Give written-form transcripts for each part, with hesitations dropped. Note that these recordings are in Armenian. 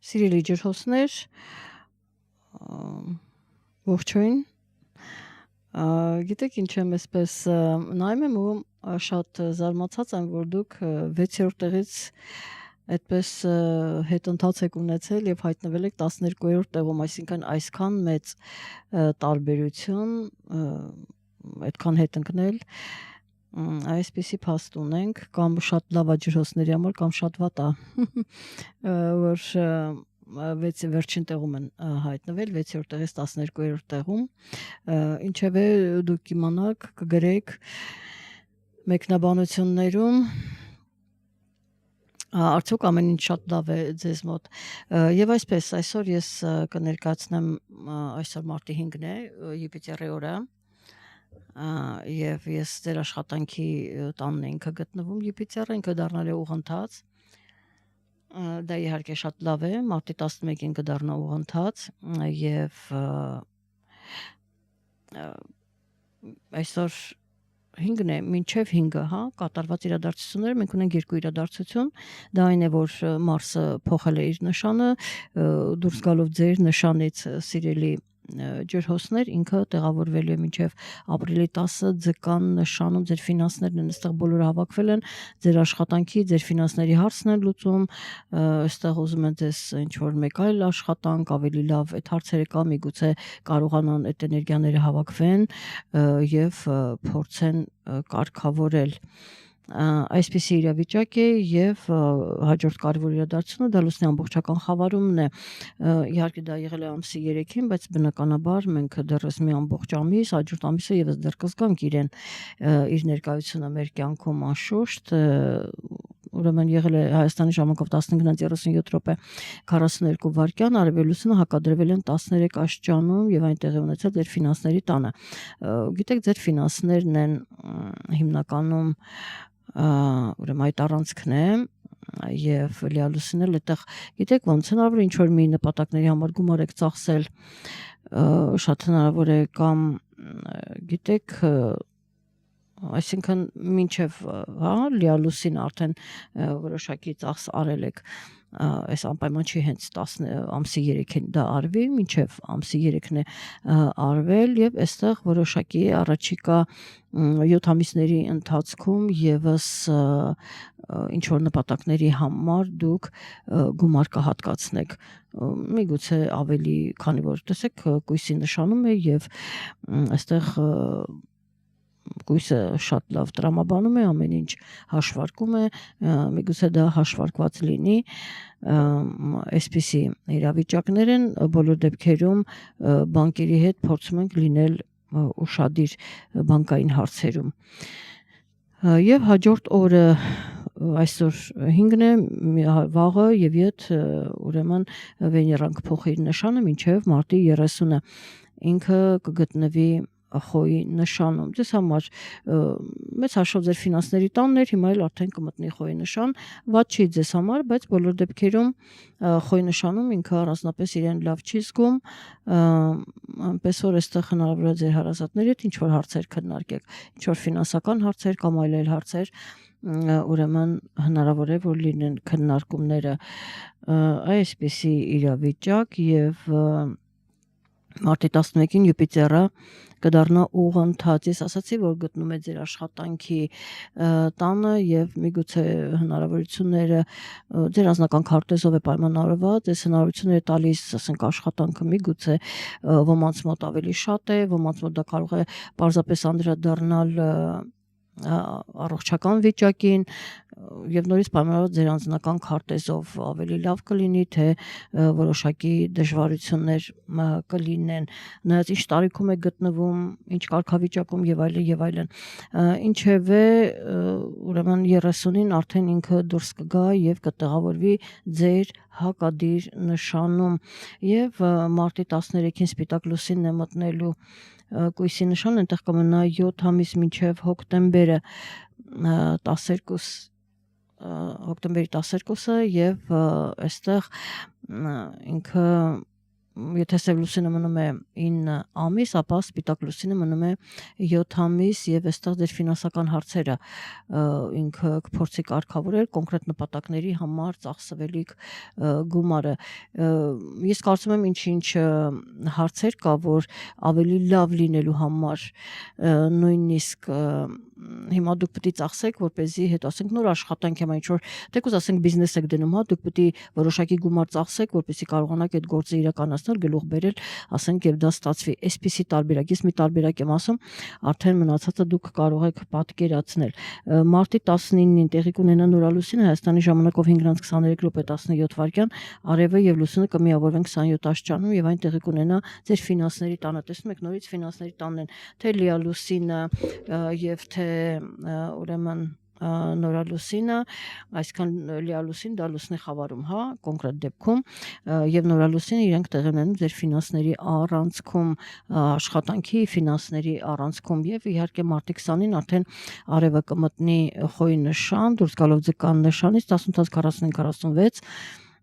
Սիրելի ջրհոսներ, ողջույն, գիտեք ինչ եմ այսպես նայում եմ ու շատ զարմացած եմ, որ դուք 6-րդ տեղից այդպես հետընթաց եք ունեցել եւ հայտնվել եք 12-րդ տեղում, այսինքն այսքան մեծ տարբերություն, այդքան հետ ընկնել, այսպիսի փաստ ունենք, կամ շատ լավ է ջրհոսների համար, կամ շատ վատ է, որ վերջին տեղում են հայտնվել, 6-րդ տեղից 12-րդ տեղում, ինչևէ դուք իմանաք, կգրեք մեկնաբանություններում, արդյոք ամեն ինչ շատ լավ է ձեզ մոտ, եւ այսպես, այսօր ես կներկայացնեմ, այսօր մարտի 5-ն է, Յուպիտերի օրը, եւ ես ձեր աշխատանքի տանն ինքը գտնվում Յուպիտերը, ինքը դառնալ է ուղղընթաց, դա իհարկե շատ լավ է, մարտի 11-ին կդառնա ուղղընթաց եւ այսօր 5-ն է, մինչև 5-ը, հա, կատարված իրադարձությունները, մենք ունենք երկու իրադարձություն, դա այն է, որ Մարսը փոխել է իր նշանը, դուրս գալով ձեր նշանից, սիրելի ջրհոսներ, ինքը տեղավորվելու է մինչև ապրիլի 10-ը ձկան նշանում, ձեր ֆինանսներն են, այստեղ բոլորը հավաքվել են, ձեր աշխատանքի, ձեր ֆինանսների հարցն են լուծում, այստեղ ուզում են ձեզ ինչ-որ մեկ այլ աշխատանք, ավելի լավ այդ հարցերը կա, միգուցե կարողանան այդ էներգիաները հավաքվեն եւ փորձեն կարգավորել այսպիսի իրավիճակ է եւ հաջորդ կարևոր իրադարձությունը դա լուսնի ամբողջական խավարումն է, իհարկե դա եղել է ամսի 3-ին, բայց բնականաբար մենք դեռս մի ամբողջ ամիս, հաջորդ ամիսը եւս դեռ կզգանք իրեն իր ներկայությունը մեր կյանքում անշուշտ, ուրեմն եղել է Հայաստանի ժամանակով 15:37 րոպե 42 վայրկյան, արևելությունը հակադրվել են 13 աստիճանում եւ այնտեղ է ունեցել ձեր ֆինանսների տանը, գիտեք ձեր ֆինանսներն են հիմնականում ուրեմն այդ առանցքն է եւ լիալուսինել այդտեղ գիտեք ոնց հնարավոր է ինչ որ մի նպատակների համար գումար եք ծախսել շատ հնարավոր է կամ գիտեք այսինքն մինչև հա լիալուսին արդեն որոշակի ծախս արել եք այս անպայման չի հենց 10 ամսի 3-ին դա արվի, մինչև ամսի 3-ն է արվել եւ այստեղ որոշակի առաջիկա 7 ամիսների ընթացքում եւս ինչ որ նպատակների համար դուք գումար կհատկացնեք միգուցե ավելի քանի որ տեսեք կույսի նշանում է եւ այստեղ կույսը շատ լավ տրամաբանում է, ամեն ինչ հաշվարկում է, միգուցե դա հաշվարկված լինի, այսպիսի իրավիճակներ են, բոլոր դեպքերում բանկերի հետ փորձում ենք լինել ուշադիր բանկային հարցերում։ Եվ հաջորդ օրը այսօր 5-ն է, վաղը եւ իդ ուրեմն Վեներան կփոխի իր նշանը մինչեւ մարտի 30-ը, ինքը կգտնվի խոյի նշանում, ձեզ համար մեծ հաշվով ձեր ֆինանսների տանն էր, հիմա էլ արդեն կմտնի խոյի նշան, վատ չի ձեզ համար, բայց բոլոր դեպքերում խոյի նշանում ինքը առանձնապես իրեն լավ չի զգում, այնպես որ այստեղ հնարավոր է ձեր հարազատների հետ ինչ-որ հարցեր քննարկեք, ինչ-որ ֆինանսական հարցեր կամ այլ հարցեր, ուրեմն հնարավոր է, որ լինեն քննարկումները այսպիսի իրավիճակ եւ մարտի 11-ին Յուպիտերը կդառնա ուղղընթաց, ես ասացի, որ գտնում է ձեր աշխատանքի տանը եւ միգուցե հնարավորությունները ձեր անձնական քարտեզով է պայմանավորված, այս հնարավորությունները տալիս, ասենք աշխատանքը միգուցե ոմանց մոտ ավելի շատ է, ոմանց մոտ դա կարող է պարզապես անդրադառնալ առողջական վիճակին եւ նորից պայմանավորված ձեր անձնական քարտեզով ավելի լավ կլինի թե որոշակի դժվարություններ կլինեն նայած ինչ տարիքում է գտնվում ինչ կարգավիճակում եւ այլն ինչեւէ ուրեմն 30-ին արդեն ինքը դուրս կգա եւ կտեղավորվի ձեր հակադիր նշանում եւ մարտի 13-ին սպիտակ լուսինն է մտնելու կույսի նշան այնտեղ կմնա 7 ամիս մինչև հոկտեմբերը 12 հոկտեմբերի 12-ը եւ այստեղ ինքը եթե սև լուսինը մնում է 9 ամիս, ապա սպիտակ լուսինը մնում է 7 ամիս եւ այստեղ ձեր ֆինանսական հարցերը ինքը կփորձի կարգավորել կոնկրետ նպատակների համար ծախսվելիք գումարը։ Ես կարծում եմ ինչ հարցեր կա, որ ավելի լավ լինելու համար նույնիսկ հիմա դուք պետք է ծախսեք, որպեսզի հետո ասենք նոր աշխատանք եմ, ինչ որ թեկուզ ասենք բիզնես եք դնում, հա, դուք պետք է որոշակի գումար ծախսեք, որպեսզի կարողանաք այդ գործը իրականացնել, գլուխ բերել, ասենք եւ դա ստացվի։ Այսպիսի տարբերակ, ես մի տարբերակ եմ ասում, արդեն մնացածը դուք կարող եք պատկերացնել։ Մարտի 19-ին տեղի կունենա նորալուսինը Հայաստանի ժամանակով 5:23:17 արևը եւ լուսինը կմիավորվեն 27 աստիճանում եւ այն տեղի կունենա ձեր ֆինանսների տանը։ Տեսնում եք, նորից ֆինանսների տանն են, թե լիալուսինը եւ թե ուրեմն նորալուսինը, այսքան լիալուսին դա լուսնի խավարում, հա, կոնկրետ դեպքում եւ նորալուսինը իրենք տեղի ունենում ձեր ֆինանսների առանցքում, աշխատանքի ֆինանսների առանցքում եւ իհարկե մարտի 20-ին արդեն արևը կմտնի խոյի նշան, դուրս գալով ձկան նշանից 18:45:46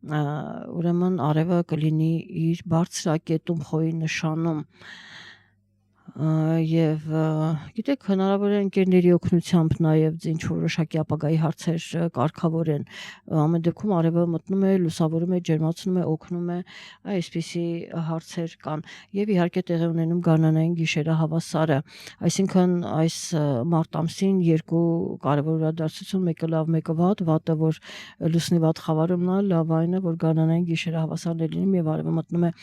ուրեմն արևը կլինի իր բարձրակետում խոյի նշանում եւ գիտեք հնարավոր է ընկերների օգնությամբ նաեւ ինչ որոշակի ապագայի հարցեր կարգավորեն ամեն դեպքում արևը մտնում է լուսավորում է ջերմացնում է օգնում է այսպիսի հարցեր կան եւ իհարկե տեղի ունենում գարնանային գիշերը հավասարը այսինքն այս մարտ ամսին երկու կարևոր իրադարձություն մեկը լավ մեկը վատ վատը որ լուսնի վատ խավարումն է լավ այն է որ գարնանային գիշերը հավասարն է լինում եւ արևը մտնում է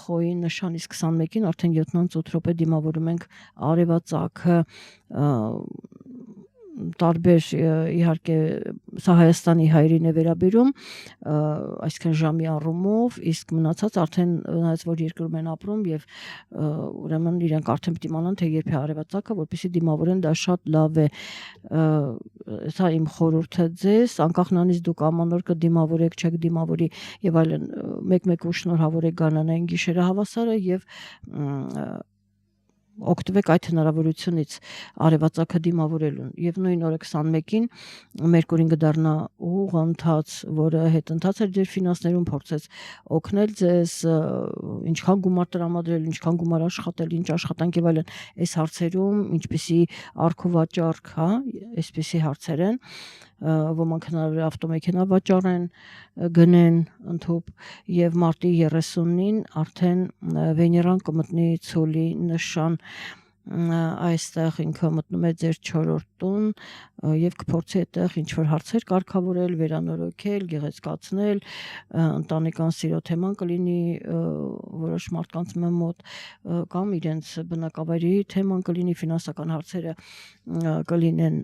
խոյի նշանից 21-ին արդեն 7-8 րոպե դիմավորում ենք արևածագը տարբեր իհարկե սա Հայաստանի հայրին է վերաբերում այսքան ժամի առումով իսկ մնացած արդեն նայած որ երկրում են ապրում եւ ուրեմն իրենք արդեն պետք է իմանան թե երբ է արևածագը որպեսզի դիմավորեն դա շատ լավ է սա իմ խորհուրդը ձեզ անկախ նրանից դուք ամանոր կդիմավորեք չեք դիմավորի եւ այլն մեկ-մեկ ու շնորհավոր եք գարնանային գիշերը հավասարը եւ օգտվեք այդ հնարավորությունից արևածագը դիմավորելուն եւ նույն օրը 21-ին Մերկուրին կդառնա ուղղընթաց, որը հետընթաց էր ձեր ֆինանսներում փորձեց օգնել ձեզ ինչքան գումար տրամադրել, ինչքան գումար աշխատել, ինչ աշխատանք եւ այլն, այս հարցերում ինչպիսի արխուվաճառք, հա, այսպիսի հարցեր են ոմանք հնարավոր է ավտոմեքենա վաճառեն, գնեն ընդհուպ եւ մարտի 30-ին արդեն Վեներան կմտնի ցոլի նշան այստեղ ինքը մտնում է ձեր 4-րդ տուն եւ կփորձի այդտեղ ինչ որ հարցեր կարգավորել, վերանորոգել, գեղեցկացնել, ընտանեկան սիրո թեման կլինի որոշ մարդկանց մոտ կամ իրենց բնակավայրի թեման կլինի, ֆինանսական հարցերը կլինեն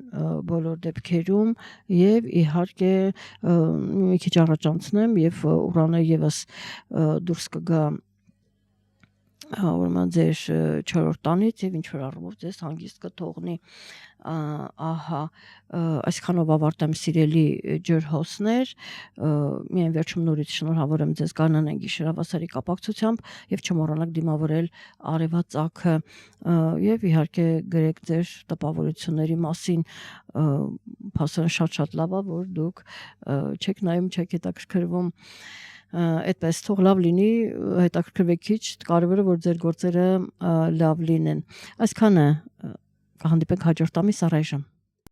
բոլոր դեպքերում եւ իհարկե մի քիչ առաջ անցնեմ եւ Ուրանը եւս դուրս կգա ուրեմն ձեր 4-րդ տանից եւ ինչ որ առումով ձեզ հանգիստ կթողնի ահա այսքանով ավարտեմ սիրելի ջրհոսներ միայն վերջում նորից շնորհավոր եմ ձեզ գարնանային գիշերավասարի կապակցությամբ եւ չմոռանաք դիմավորել արևածագը եւ իհարկե գրեք ձեր տպավորությունների մասին փաստորեն շատ լավ է որ դուք չեք նայում չեք հետաքրքրվում այդպես թող լավ լինի հետաքրքրվեք քիչ կարևորը որ ձեր գործերը լավ լինեն այսքանը կհանդիպենք հաջորդ ամիս առայժմ